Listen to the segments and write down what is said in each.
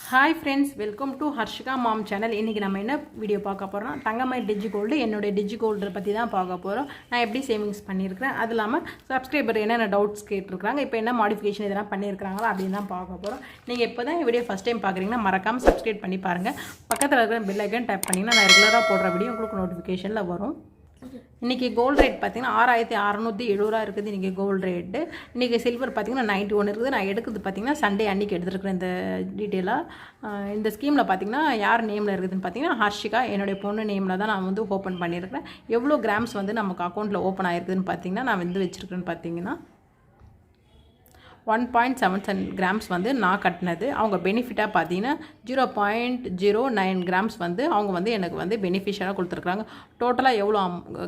Hi friends, welcome to Harshika ma'am channel. இன்றைக்கி நம்ம என்ன வீடியோ பார்க்க போகிறோம், தங்கமயில் டிஜி கோல்டு, என்னுடைய டிஜி கோல்டு பற்றி தான் பார்க்க போகிறோம். நான் எப்படி சேவிங்ஸ் பண்ணியிருக்கிறேன், அது இல்லாமல் சப்ஸ்கிரைபர் என்னென்ன டவுட்ஸ் கேட்டிருக்காங்க, இப்போ என்ன மாடிஃபிகேஷன் இதெல்லாம் பண்ணியிருக்காங்களா அப்படின்னு தான் பார்க்க போகிறோம். நீங்கள் இப்போ தான் வீடியோ ஃபஸ்ட் டைம் பார்க்குறீங்கன்னா மறக்காமல் சப்ஸ்கிரைப் பண்ணி பாருங்கள். பக்கத்தில் இருக்கிற பெல் ஐக்கன் டேப் பண்ணிங்கன்னா நான் ரெகுலராக போடுற வீடியோ உங்களுக்கு நோட்டிஃபிகேஷனில் வரும். இன்றைக்கி கோல்டு ரேட் பார்த்திங்கன்னா 6670 இருக்குது. இன்றைக்கி கோல்டு ரேட்டு. இன்றைக்கி சில்வர் பார்த்திங்கன்னா 91 இருக்குது. நான் எடுக்கிறது பார்த்திங்கன்னா சண்டே அன்றைக்கி எடுத்துருக்குறேன். இந்த டீட்டெயிலாக இந்த ஸ்கீமில் பார்த்திங்கன்னா யார் நேமில் இருக்குதுன்னு பார்த்திங்கன்னா ஹர்ஷிகா, என்னுடைய பொண்ணு நேமில் தான் நான் வந்து ஓப்பன் பண்ணியிருக்கிறேன். எவ்வளோ கிராம்ஸ் வந்து நமக்கு அக்கௌண்ட்டில் ஓப்பன் ஆகிருக்குதுன்னு பார்த்திங்கன்னா நான் வந்து வச்சுருக்கேன்னு பார்த்திங்கன்னா 1.77 கிராம்ஸ் வந்து நான் கட்டினது. அவங்க பெனிஃபிட்டாக பார்த்தீங்கன்னா 0.09 கிராம்ஸ் வந்து அவங்க வந்து எனக்கு வந்து பெனிஃபிஷியலாக கொடுத்துருக்குறாங்க. டோட்டலாக எவ்வளோ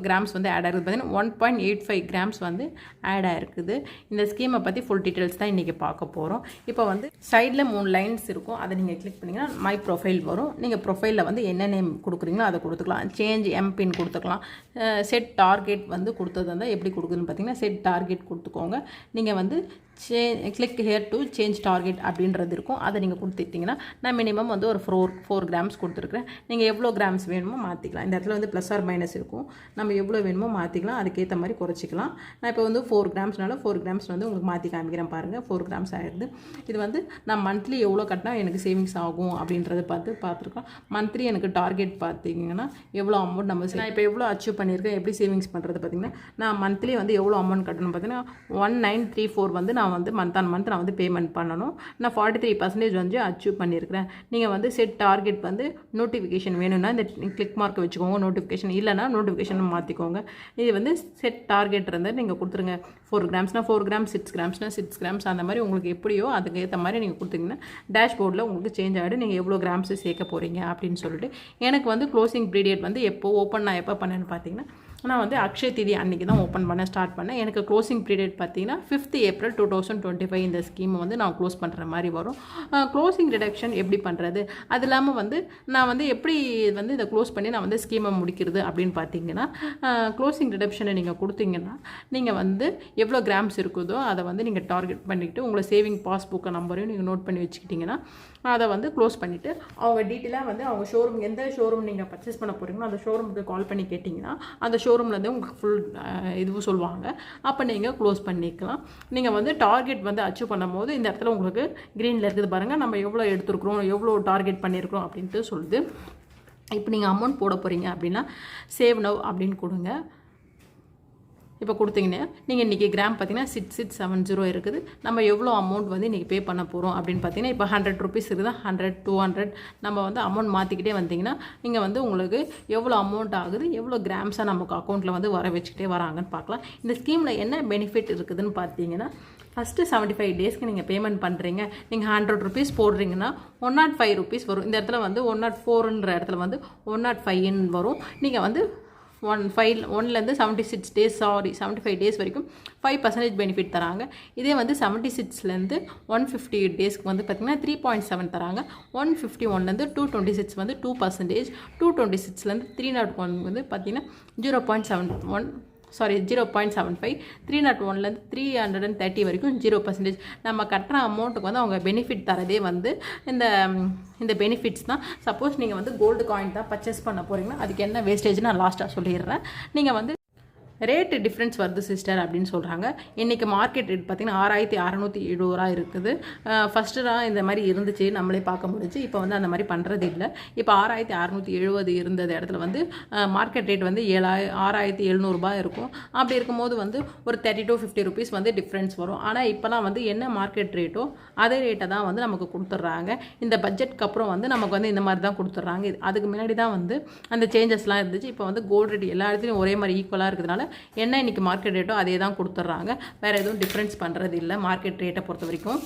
கிராம்ஸ் வந்து ஆட் ஆகிருக்குது பார்த்தீங்கன்னா 1.85 கிராம்ஸ் வந்து ஆட் ஆகிருக்குது. இந்த ஸ்கீமை பற்றி ஃபுல் டீட்டெயில்ஸ் தான் இன்றைக்கி பார்க்க போகிறோம். இப்போ வந்து சைடில் 3 லைன்ஸ் இருக்கும், அதை நீங்கள் கிளிக் பண்ணிங்கன்னா மை ப்ரொஃபைல் வரும். நீங்கள் ப்ரொஃபைலில் வந்து என்ன நேம் கொடுக்குறீங்களோ அதை கொடுத்துக்கலாம். சேஞ்ச் எம்பின் கொடுத்துக்கலாம். செட் டார்கெட் வந்து கொடுத்தது வந்து எப்படி கொடுக்குதுன்னு பார்த்தீங்கன்னா செட் டார்கெட் கொடுத்துக்கோங்க. நீங்கள் வந்து click here to change target அப்படின்றது இருக்கும். அதை நீங்கள் கொடுத்துட்டிங்கன்னா நான் மினிமம் வந்து ஒரு 4 கிராம்ஸ் கொடுத்துருக்குறேன். நீங்கள் எவ்வளோ கிராம்ஸ் வேணுமோ மாற்றிக்கலாம். இந்த இடத்துல வந்து ப்ளஸ் ஆர் மைனஸ் இருக்கும். நம்ம எவ்வளோ வேணுமோ மாற்றிக்கலாம், அதுக்கேற்ற மாதிரி குறைச்சிக்கலாம். நான் இப்போ வந்து 4 கிராம்ஸ்னால 4 கிராம்ஸ் வந்து உங்களுக்கு மாற்றி காமிக்கிறேன் பாருங்கள். 4 கிராம்ஸ் ஆகிடுது. இது வந்து நான் மந்த்லி எவ்வளோ கட்டினா எனக்கு சேவிங்ஸ் ஆகும் அப்படின்றத பார்த்துருக்கோம். மந்த்லி எனக்கு டார்கெட் பார்த்தீங்கன்னா எவ்வளோ அமௌண்ட் நம்ம நான் இப்போ எவ்வளோ அச்சீவ் பண்ணியிருக்கேன், எப்படி சேவிங்ஸ் பண்ணுறது பார்த்தீங்கன்னா நான் மந்த்லி வந்து எவ்வளோ அமௌண்ட் கட்டணும் பார்த்தீங்கன்னா 1934 வந்து நான் வந்து மந்த் ஆன் மந்த் நான் வந்து பேமெண்ட் பண்ணணும். நான் 43% வந்து அச்சீவ் பண்ணியிருக்கிறேன். நீங்கள் வந்து செட் டார்கெட் வந்து நோட்டிஃபிகேஷன் வேணும்னா இந்த கிளிக் மார்க் வச்சுக்கோங்க. நோட்டிஃபிகேஷன் இல்லைனா நோட்டிஃபிகேஷன் மாற்றிக்கோங்க. இது வந்து செட் டார்கெட் இருந்தால் நீங்கள் கொடுத்துருங்க. 4 கிராம்ஸ்னால் 4 கிராம்ஸ், 6 கிராம்ஸ்னால் 6 கிராம்ஸ், அந்த மாதிரி உங்களுக்கு எப்படியோ அதுக்கு ஏற்ற மாதிரி நீங்கள் கொடுத்தீங்கன்னா டேஷ்போர்டில் உங்களுக்கு சேஞ்ச் ஆகிடும். நீங்கள் எவ்வளோ கிராம்ஸ் சேர்க்க போகிறீங்க அப்படின்னு சொல்லிட்டு. எனக்கு வந்து க்ளோசிங் பீரியட் வந்து நான் எப்போ பண்ணேன்னு பார்த்தீங்கன்னா நான் வந்து அக்ஷய திதி அன்றைக்கி தான் ஓப்பன் பண்ண ஸ்டார்ட் பண்ணேன். எனக்கு க்ளோசிங் பீரியட் பார்த்தீங்கன்னா 5th April 2025 இந்த ஸ்கீமை வந்து நான் க்ளோஸ் பண்ணுற மாதிரி வரும். க்ளோசிங் ரிடக்ஷன் எப்படி பண்ணுறது, அது இல்லாமல் வந்து நான் வந்து எப்படி வந்து இதை க்ளோஸ் பண்ணி நான் வந்து ஸ்கீமை முடிக்கிறது அப்படின்னு பார்த்தீங்கன்னா க்ளோசிங் ரிடக்ஷனை நீங்கள் கொடுத்தீங்கன்னா நீங்கள் வந்து எவ்வளோ கிராம்ஸ் இருக்குதோ அதை வந்து நீங்கள் டார்கெட் பண்ணிக்கிட்டு உங்களை சேவிங் பாஸ்புக்கை நம்பரையும் நீங்கள் நோட் பண்ணி வச்சுக்கிட்டிங்கன்னா அதை வந்து க்ளோஸ் பண்ணிவிட்டு அவங்க டீட்டெயிலாக வந்து அவங்க ஷோரூம் எந்த ஷோரூம் நீங்கள் பர்ச்சேஸ் பண்ண போகிறீங்களோ அந்த ஷோரூமுக்கு கால் பண்ணி கேட்டிங்கன்னா அந்த ஷோரூம்லேருந்து உங்களுக்கு ஃபுல் இதுவும் சொல்லுவாங்க. அப்போ நீங்கள் க்ளோஸ் பண்ணிக்கலாம். நீங்கள் வந்து டார்கெட் வந்து அச்சீவ் பண்ணும்போது இந்த இடத்துல உங்களுக்கு க்ரீனில் இருக்குது பாருங்கள், நம்ம எவ்வளோ எடுத்துருக்குறோம், எவ்வளோ டார்கெட் பண்ணியிருக்கிறோம் அப்படின்ட்டு சொல்லுது. இப்போ நீங்கள் அமௌண்ட் போட போகிறீங்க அப்படின்னா சேவ் நவ் அப்படின்னு கொடுங்க. இப்போ கொடுத்தீங்கன்னா நீங்கள் இன்றைக்கி கிராம் பார்த்தீங்கன்னா 6670 இருக்குது. நம்ம எவ்வளோ அமௌண்ட் வந்து இன்றைக்கி பே பண்ண போகிறோம் அப்படின்னு பார்த்தீங்கன்னா இப்போ 100 rupees இருக்குது. 100, 200 நம்ம வந்து அமௌண்ட் மாற்றிக்கிட்டே வந்தீங்கன்னா நீங்கள் வந்து உங்களுக்கு எவ்வளோ அமௌண்ட் ஆகுது, எவ்வளோ கிராம்ஸாக நமக்கு அக்கௌண்ட்டில் வந்து வர வச்சுக்கிட்டே வராங்கன்னு பார்க்கலாம். இந்த ஸ்கீமில் என்ன பெனிஃபிட் இருக்குதுன்னு பார்த்தீங்கன்னா ஃபஸ்ட்டு 75 டேஸ்க்கு நீங்கள் பேமெண்ட் பண்ணுறீங்க. நீங்கள் 100 rupees போடுறீங்கன்னா 105 rupees வரும். இந்த இடத்துல வந்து 104ன்ற இடத்துல வந்து 105 வரும். நீங்கள் வந்து 1லேருந்து 75 டேஸ் வரைக்கும் 5% பெனிஃபிட் தராங்க. இதே வந்து 76லேருந்து 158 டேஸ்க்கு வந்து பார்த்திங்கன்னா 3.7 தராங்க. 151லேருந்து 226 வந்து 2%. 226லேருந்து 301 வந்து பார்த்திங்கன்னா 0.75. 301லேருந்து 330 வரைக்கும் 0%. நம்ம கட்டுற அமௌண்ட்டுக்கு வந்து அவங்க பெனிஃபிட் தரதே வந்து இந்த பெனிஃபிட்ஸ் தான். சப்போஸ் நீங்கள் வந்து கோல்டு காயின் தான் பர்ச்சேஸ் பண்ண போகிறீங்கன்னா அதுக்கு என்ன வேஸ்டேஜ் நான் லாஸ்ட்டாக சொல்லிடுறேன். நீங்கள் வந்து ரேட்டு டிஃப்ரென்ஸ் வருது சிஸ்டர் அப்படின்னு சொல்கிறாங்க. இன்றைக்கி மார்க்கெட் ரேட் பார்த்திங்கன்னா 6670 இருக்குது. ஃபஸ்ட்டு தான் இந்த மாதிரி இருந்துச்சு, நம்மளே பார்க்க முடிஞ்சு. இப்போ வந்து அந்த மாதிரி பண்ணுறது இல்லை. இப்போ 6670 இருந்தது இடத்துல வந்து மார்க்கெட் ரேட் வந்து 6700 இருக்கும். அப்படி இருக்கும்போது வந்து ஒரு 30 to 50 rupees வந்து டிஃப்ரென்ஸ் வரும். ஆனால் இப்போலாம் வந்து என்ன மார்க்கெட் ரேட்டோ அதே ரேட்டை தான் வந்து நமக்கு கொடுத்துட்றாங்க. இந்த பட்ஜெட்க்கு அப்புறம் வந்து நமக்கு வந்து இந்த மாதிரி தான் கொடுத்துட்றாங்க. அதுக்கு முன்னாடி தான் வந்து அந்த சேஞ்சஸ்லாம் இருந்துச்சு. இப்போ வந்து கோல்டு ரேட் எல்லா இடத்துலையும் ஒரே மாதிரி ஈக்குவலாக இருக்கிறதுனால என்ன இன்னைக்கு மார்க்கெட் ரேட்டோ அதே தான் கொடுத்துட்றாங்க. வேறு எதுவும் டிஃப்ரென்ஸ் பண்ணுறது இல்லை மார்க்கெட் ரேட்டை பொறுத்த வரைக்கும்.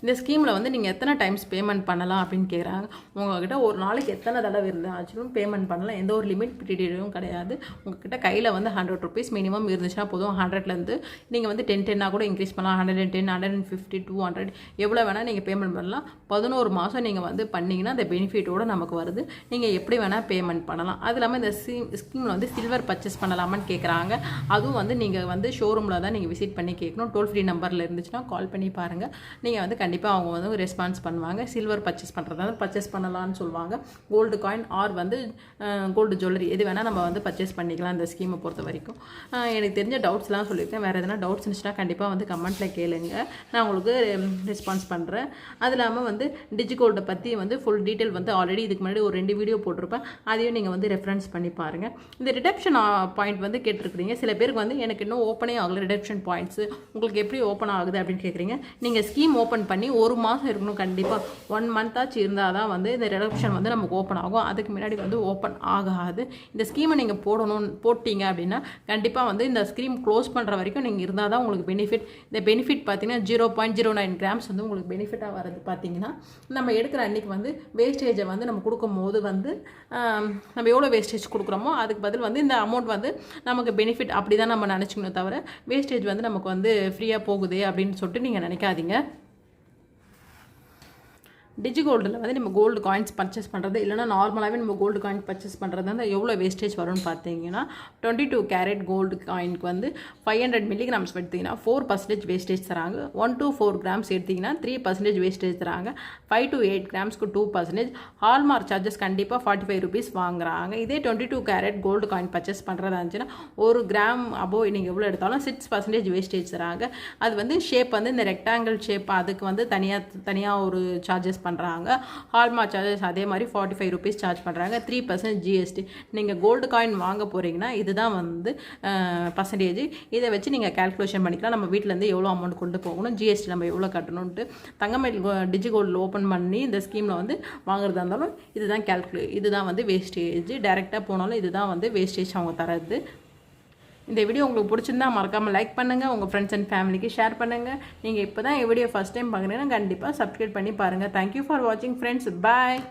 இந்த ஸ்கீமில் வந்து நீங்கள் எத்தனை டைம்ஸ் பேமெண்ட் பண்ணலாம் அப்படின்னு கேட்குறாங்க. உங்கள்கிட்ட ஒரு நாளைக்கு எத்தனை தடவை இருந்தாலும் பேமெண்ட் பண்ணலாம். எந்த ஒரு லிமிட் பீரியடும் கிடையாது. உங்கள்கிட்ட கையில் வந்து 100 rupees மினிமம் இருந்துச்சுன்னா போதும். 100லேருந்து நீங்கள் வந்து 10 கூட இன்க்ரீஸ் பண்ணலாம். 110, 150, 200 எவ்வளோ வேணால் நீங்கள் பேமெண்ட் பண்ணலாம். 11 மாதம் நீங்கள் வந்து பண்ணிங்கன்னா அந்த பெனிஃபிட்டோடு நமக்கு வருது. நீங்கள் எப்படி வேணால் பேமெண்ட் பண்ணலாம். அது இல்லாமல் இந்த ஸ்கீமில் வந்து சில்வர் பர்ச்சேஸ் பண்ணலாமான்னு கேட்குறாங்க. அதுவும் வந்து நீங்கள் வந்து ஷோரூமில் தான் நீங்கள் விசிட் பண்ணி கேட்கணும். டோல் ஃப்ரீ நம்பரில் இருந்துச்சுன்னா கால் பண்ணி பாருங்கள். நீங்கள் வந்து கண்டிப்பாக அவங்க வந்து ரெஸ்பான்ஸ் பண்ணுவாங்க. சில்வர் பர்ச்சேஸ் பண்ணுறதா பர்ச்சேஸ் பண்ணலான்னு சொல்லுவாங்க. கோல்டு காயின் ஆர் வந்து கோல்டு ஜுவல்லரி எது வேணால் நம்ம வந்து பர்ச்சேஸ் பண்ணிக்கலாம் இந்த ஸ்கீமை பொறுத்த வரைக்கும். எனக்கு தெரிஞ்ச டவுட்ஸ்லாம் சொல்லியிருக்கேன். வேறு எதனா டவுட்ஸ் இருந்துச்சுன்னா கண்டிப்பாக வந்து கமெண்ட்டில் கேளுங்க, நான் உங்களுக்கு ரெஸ்பான்ஸ் பண்ணுறேன். அது இல்லாமல் வந்து டிஜிகோல்டை பற்றி வந்து ஃபுல் டீட்டெயில் வந்து ஆல்ரெடி இதுக்கு முன்னாடி ஒரு 2 வீடியோ போட்டிருப்பேன். அதையும் நீங்கள் வந்து ரெஃபரன்ஸ் பண்ணி பாருங்கள். இந்த ரிடப்ஷன் பாயிண்ட் வந்து கேட்டிருக்கிறீங்க. சில பேருக்கு வந்து எனக்கு இன்னும் ஓப்பனே ஆகலை ரிடப்ஷன் பாயிண்ட்ஸு, உங்களுக்கு எப்படி ஓப்பன் ஆகுது அப்படின்னு கேட்குறீங்க. நீங்கள் ஸ்கீம் ஓப்பன் பண்ணி 1 மாதம் இருக்கணும். கண்டிப்பாக 1 மந்த்தாச்சு இருந்தால் தான் வந்து இந்த ரிடப்ஷன் வந்து நமக்கு ஓப்பன் ஆகும். அதுக்கு முன்னாடி வந்து ஓப்பன் ஆகாது. இந்த ஸ்கீமை நீங்கள் போட்டிங்க அப்படின்னா கண்டிப்பாக வந்து இந்த ஸ்கீம் க்ளோஸ் பண்ணுற வரைக்கும் நீங்கள் இருந்தால் தான் உங்களுக்கு பெனிஃபிட். இந்த பெனிஃபிட் பார்த்தீங்கன்னா 0.09 கிராம்ஸ் வந்து உங்களுக்கு பெனிஃபிட்டாக வரது. பார்த்தீங்கன்னா நம்ம எடுக்கிற அன்றைக்கி வந்து வேஸ்டேஜை வந்து நம்ம கொடுக்கும் போது வந்து நம்ம எவ்வளோ வேஸ்டேஜ் கொடுக்குறோமோ அதுக்கு பதில் வந்து இந்த அமௌண்ட் வந்து நமக்கு பெனிஃபிட் அப்படி தான் நம்ம நினச்சிக்கணும். தவிர வேஸ்டேஜ் வந்து நமக்கு வந்து ஃப்ரீயாக போகுது அப்படின்னு சொல்லிட்டு நீங்கள் நினைக்காதீங்க. டிஜிகோல்டில் வந்து நம்ம கோல்டு காயின்ஸ் பர்ச்சேஸ் பண்ணுறது இல்லைனா நார்மலாகவே நம்ம கோல்டு காயின் பர்ச்சேஸ் பண்ணுறது வந்து எவ்வளோ வேஸ்டேஜ் வரும்னு பார்த்தீங்கன்னா 22 கேரட் கோல்டு காயினுக்கு வந்து 500 மில்லிகிராம்ஸ் எடுத்திங்கன்னா 4% வேஸ்டேஜ் தராங்க. 1 to 4 கிராம்ஸ் எடுத்திங்கன்னா 3% வேஸ்டேஜ் தராங்க. 5 to 8 கிராம்ஸ்க்கு 2%. ஹால்மார்க் சார்ஜஸ் கண்டிப்பாக 45 rupees வாங்குறாங்க. இதே 22 கேரட் கோல்டு காயின் பர்ச்சேஸ் பண்ணுறதா இருந்துச்சுன்னா 1 கிராம் அபோவ் நீங்கள் எவ்வளோ எடுத்தாலும் 6% வேஸ்டேஜ் தராங்க. அது வந்து ஷேப் வந்து இந்த ரெக்டாங்கிள் ஷேப் அதுக்கு வந்து தனியாக ஒரு சார்ஜஸ் பண்ணுறாங்க. ஹால்மார்க் சார்ஜஸ் அதே மாதிரி 45 rupees சார்ஜ் பண்ணுறாங்க. 3% ஜிஎஸ்டி. நீங்கள் கோல்டு காயின் வாங்க போகிறீங்கன்னா இதுதான் வந்து பர்சன்டேஜ். இதை வச்சு நீங்கள் கேல்குலேஷன் பண்ணிக்கலாம். நம்ம வீட்டிலேருந்து எவ்வளோ அமௌண்ட் கொண்டு போகணும், ஜிஎஸ்டி நம்ம எவ்வளோ கட்டணுன்ட்டு. தங்கமயில் டிஜிகோல்டில் ஓப்பன் பண்ணி இந்த ஸ்கீமில் வந்து வாங்குறதா இருந்தாலும் இதுதான் வந்து வேஸ்டேஜ். டைரெக்டாக போனாலும் இதுதான் வந்து வேஸ்டேஜ் அவங்க தரது. இந்த வீடியோ உங்களுக்கு பிடிச்சிருந்தா மறக்காமல் லைக் பண்ணுங்கள், உங்கள் ஃப்ரெண்ட்ஸ் அண்ட் ஃபேமிலிக்கு ஷேர் பண்ணுங்கள். நீங்கள் இப்போ தான் வீடியோ ஃபஸ்ட் டைம் பார்க்குறீங்கன்னா கண்டிப்பாக சப்ஸ்கிரைப் பண்ணி பாருங்கள். தேங்க்யூ ஃபார் வாட்சிங் ஃப்ரெண்ட்ஸ். பாய்.